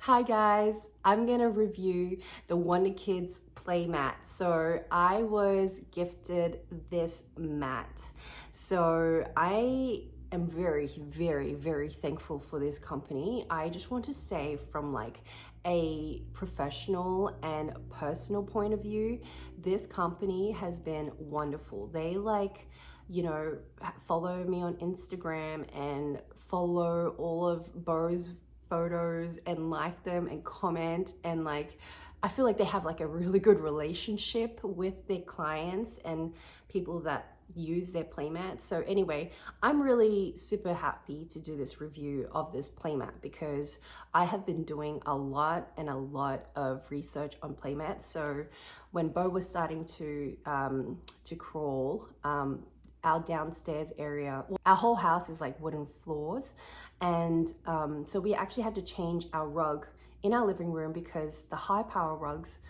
Hi guys, I'm gonna review the Wunderkids Playmat. So I was gifted this mat. So I am very thankful for this company. I just want to say from like a professional and personal point of view, this company has been wonderful. They follow me on Instagram and follow all of Bo's photos and like them and comment, and I feel like they have like a really good relationship with their clients and people that use their playmats. So anyway, I'm really super happy to do this review of this playmat because I have been doing a lot of research on playmats. So when Bo was starting to crawl, our downstairs area, our whole house is like wooden floors, and so we actually had to change our rug in our living room because the high pile rugs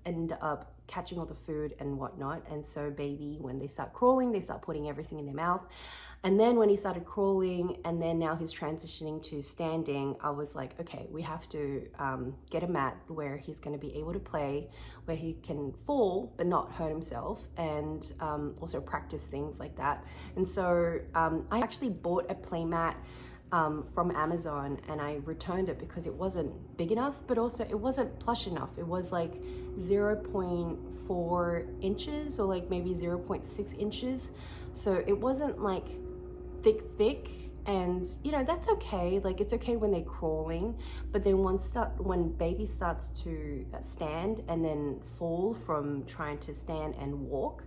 end up catching all the food and whatnot. And so baby, when they start crawling, they start putting everything in their mouth. And then when he started crawling and then now he's transitioning to standing, I was like, okay, we have to get a mat where he's going to be able to play, where he can fall but not hurt himself, and also practice things like that. And so I actually bought a play mat from Amazon, and I returned it because it wasn't big enough, but also it wasn't plush enough. It was like 0.4 inches or like maybe 0.6 inches. So it wasn't like thick, and you know, that's okay. Like it's okay when they're crawling, but then when baby starts to stand and then fall from trying to stand and walk,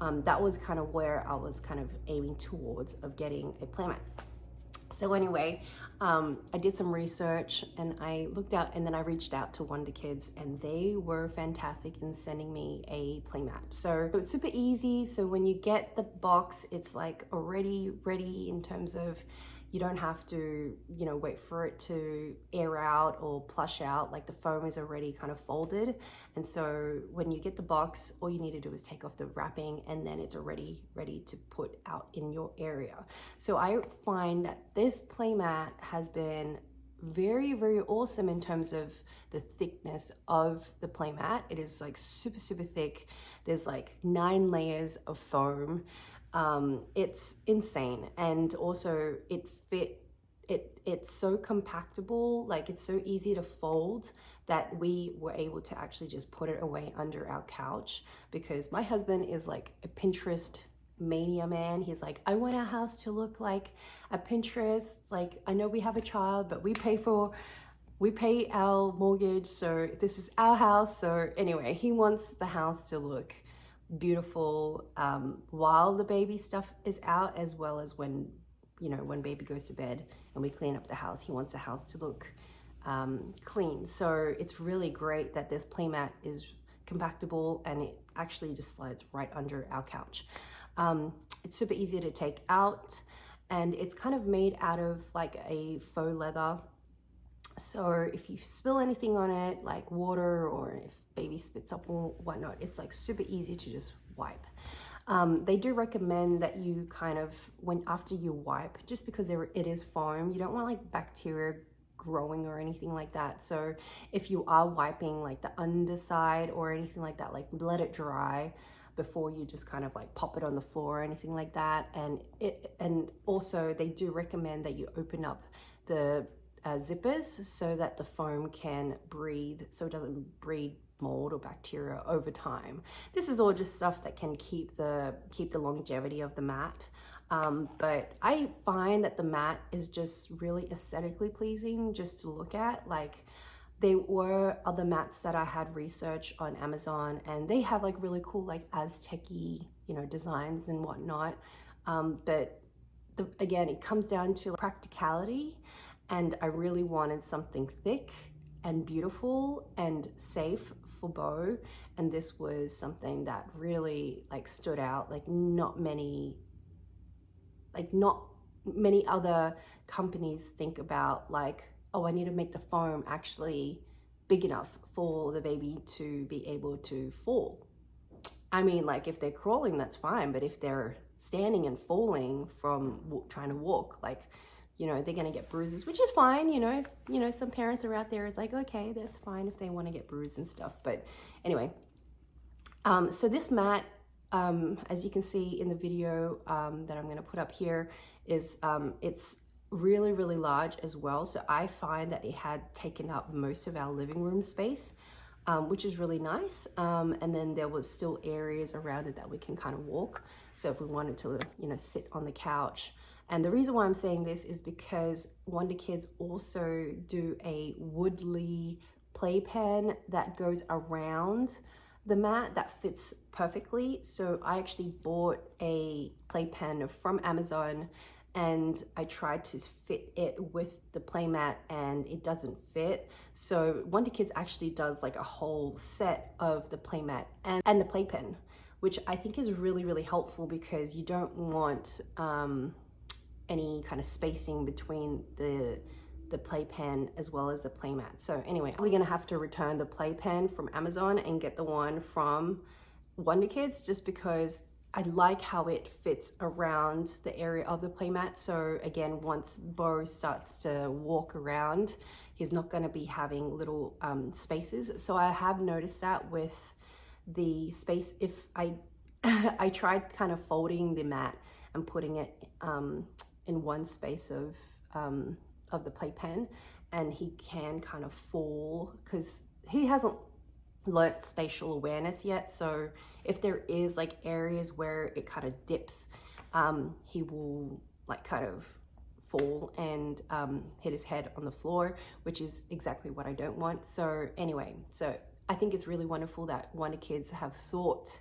that was kind of where I was kind of aiming towards of getting a playmat. So anyway, I did some research and I looked out, and then I reached out to Wunderkids, and they were fantastic in sending me a playmat. So it's super easy. So when you get the box, it's like already ready in terms of you don't have to, wait for it to air out or plush out. Like the foam is already kind of folded. And so when you get the box, all you need to do is take off the wrapping, and then it's already ready to put out in your area. So I find that this playmat has been very awesome in terms of the thickness of the playmat. It is like super thick. There's like 9 layers of foam. It's insane, and also it's so compactable, like it's so easy to fold that we were able to actually just put it away under our couch, because my husband is like a Pinterest mania man. He's like, I want our house to look like a Pinterest. Like, I know we have a child, but we pay our mortgage, so this is our house. So anyway, he wants the house to look beautiful while the baby stuff is out, as well as when baby goes to bed and we clean up the house. He wants the house to look clean. So it's really great that this playmat is compactable and it actually just slides right under our couch. It's super easy to take out, and it's kind of made out of like a faux leather. So if you spill anything on it, like water, or if baby spits up or whatnot, it's like super easy to just wipe. They do recommend that you kind of, after you wipe, just because it is foam, you don't want like bacteria growing or anything like that. So if you are wiping like the underside or anything like that, like let it dry before you just kind of like pop it on the floor or anything like that. And also they do recommend that you open up the zippers so that the foam can breathe, so it doesn't breed mold or bacteria over time. This is all just stuff that can keep the longevity of the mat. But I find that the mat is just really aesthetically pleasing just to look at. Like, there were other mats that I had researched on Amazon, and they have like really cool like Aztec-y, designs and whatnot. But again, it comes down to practicality, and I really wanted something thick and beautiful and safe for Bo, and this was something that really like stood out. Like not many other companies think about like, oh, I need to make the foam actually big enough for the baby to be able to fall. I mean, like if they're crawling, that's fine, but if they're standing and falling from trying to walk, like you know, they're gonna get bruises, which is fine. You know, some parents are out there is like, okay, that's fine if they want to get bruised and stuff. But anyway, so this mat, as you can see in the video that I'm going to put up here, is it's really, really large as well. So I find that it had taken up most of our living room space, which is really nice. And then there was still areas around it that we can kind of walk. So if we wanted to, you know, sit on the couch. And the reason why I'm saying this is because Wunderkids also do a Woodley playpen that goes around the mat that fits perfectly. So I actually bought a playpen from Amazon and I tried to fit it with the playmat and it doesn't fit. So Wunderkids actually does like a whole set of the playmat and the playpen, which I think is really, really helpful because you don't want any kind of spacing between the playpen as well as the playmat. So anyway, we're gonna have to return the playpen from Amazon and get the one from Wunderkids just because I like how it fits around the area of the playmat. So again, once Bo starts to walk around, he's not gonna be having little spaces. So I have noticed that with the space, if I tried kind of folding the mat and putting it in one space of the playpen, and he can kind of fall because he hasn't learnt spatial awareness yet. So if there is like areas where it kind of dips, he will like kind of fall and hit his head on the floor, which is exactly what I don't want. So anyway, so I think it's really wonderful that Wunderkids have thought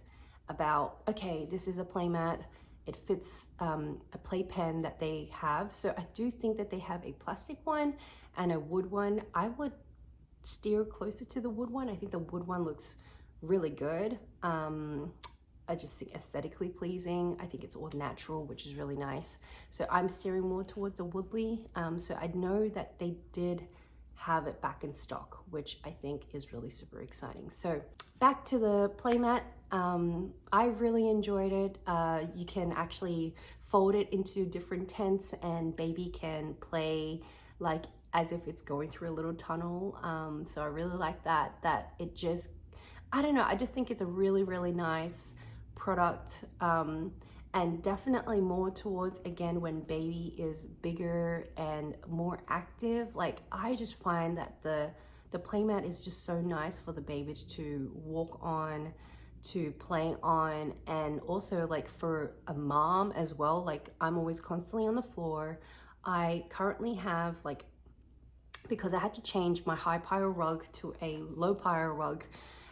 about, okay, this is a playmat. It fits a playpen that they have. So I do think that they have a plastic one and a wood one. I would steer closer to the wood one. I think the wood one looks really good. I just think aesthetically pleasing. I think it's all natural, which is really nice. So I'm steering more towards the Woodley. So I know that they did have it back in stock, which I think is really super exciting. So back to the playmat. I really enjoyed it. You can actually fold it into different tents and baby can play like as if it's going through a little tunnel. So I really like that it just, I don't know, I just think it's a really, really nice product. And definitely more towards, again, when baby is bigger and more active. Like I just find that the playmat is just so nice for the baby to walk on, to play on, and also like for a mom as well. Like I'm always constantly on the floor. I currently have like, because I had to change my high pile rug to a low pile rug,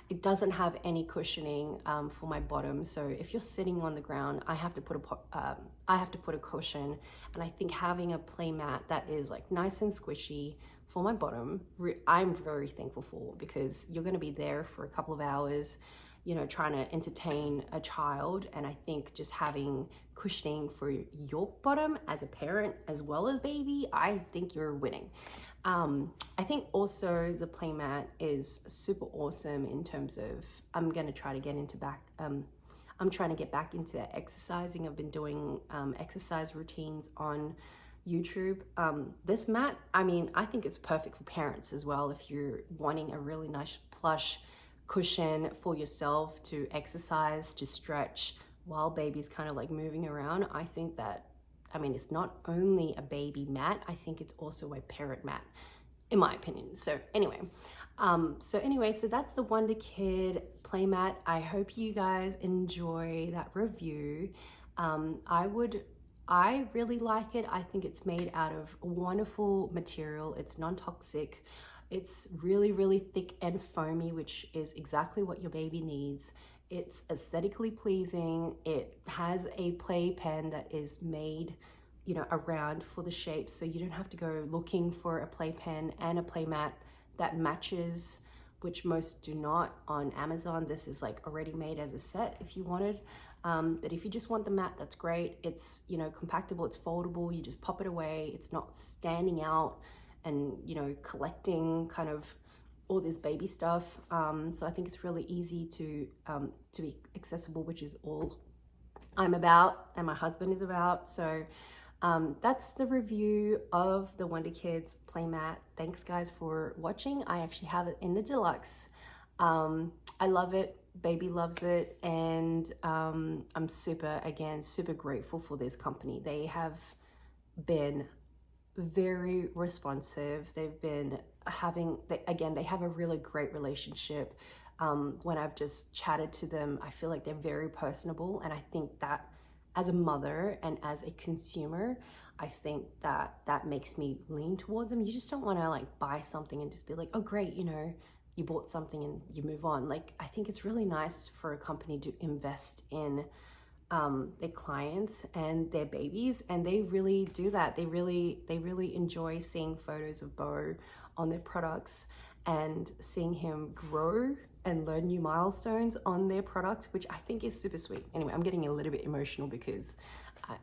it doesn't have any cushioning for my bottom. So if you're sitting on the ground, I have to put a cushion. And I think having a playmat that is like nice and squishy for my bottom, I'm very thankful for, because you're going to be there for a couple of hours, you know, trying to entertain a child. And I think just having cushioning for your bottom as a parent as well as baby, I think you're winning. I think also the playmat is super awesome in terms of, I'm going to try to get into I'm trying to get back into exercising. I've been doing exercise routines on YouTube. This mat, I mean, I think it's perfect for parents as well. If you're wanting a really nice plush cushion for yourself to exercise, to stretch while baby's kind of like moving around, I think that, I mean, it's not only a baby mat, I think it's also a parent mat, in my opinion. So anyway, so that's the Wunderkid playmat. I hope you guys enjoy that review. I really like it. I think it's made out of wonderful material. It's non-toxic. It's really, really thick and foamy, which is exactly what your baby needs. It's aesthetically pleasing. It has a playpen that is made, you know, around for the shape. So you don't have to go looking for a playpen and a playmat that matches, which most do not on Amazon. This is like already made as a set if you wanted. But if you just want the mat, that's great. It's, you know, compactable, it's foldable. You just pop it away. It's not standing out and, you know, collecting kind of all this baby stuff. So I think it's really easy to be accessible, which is all I'm about and my husband is about. So That's the review of the Wunderkids Playmat. Thanks guys for watching. I actually have it in the deluxe. I love it. Baby loves it, and I'm super grateful for this company. They have been very responsive. They've been having, they have a really great relationship. When I've just chatted to them, I feel like they're very personable, and I think that as a mother and as a consumer, I think that that makes me lean towards them. You just don't want to like buy something and just be like, oh great, you know, you bought something and you move on. Like, I think it's really nice for a company to invest in their clients and their babies, and they really do that. They really enjoy seeing photos of Bo on their products and seeing him grow and learn new milestones on their product, which I think is super sweet. Anyway, I'm getting a little bit emotional because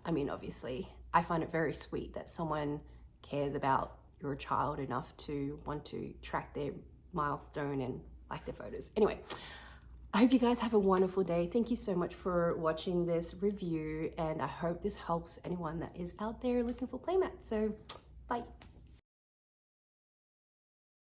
I mean, obviously I find it very sweet that someone cares about your child enough to want to track their milestone and like their photos. Anyway, I hope you guys have a wonderful day. Thank you so much for watching this review, and I hope this helps anyone that is out there looking for playmats. So bye.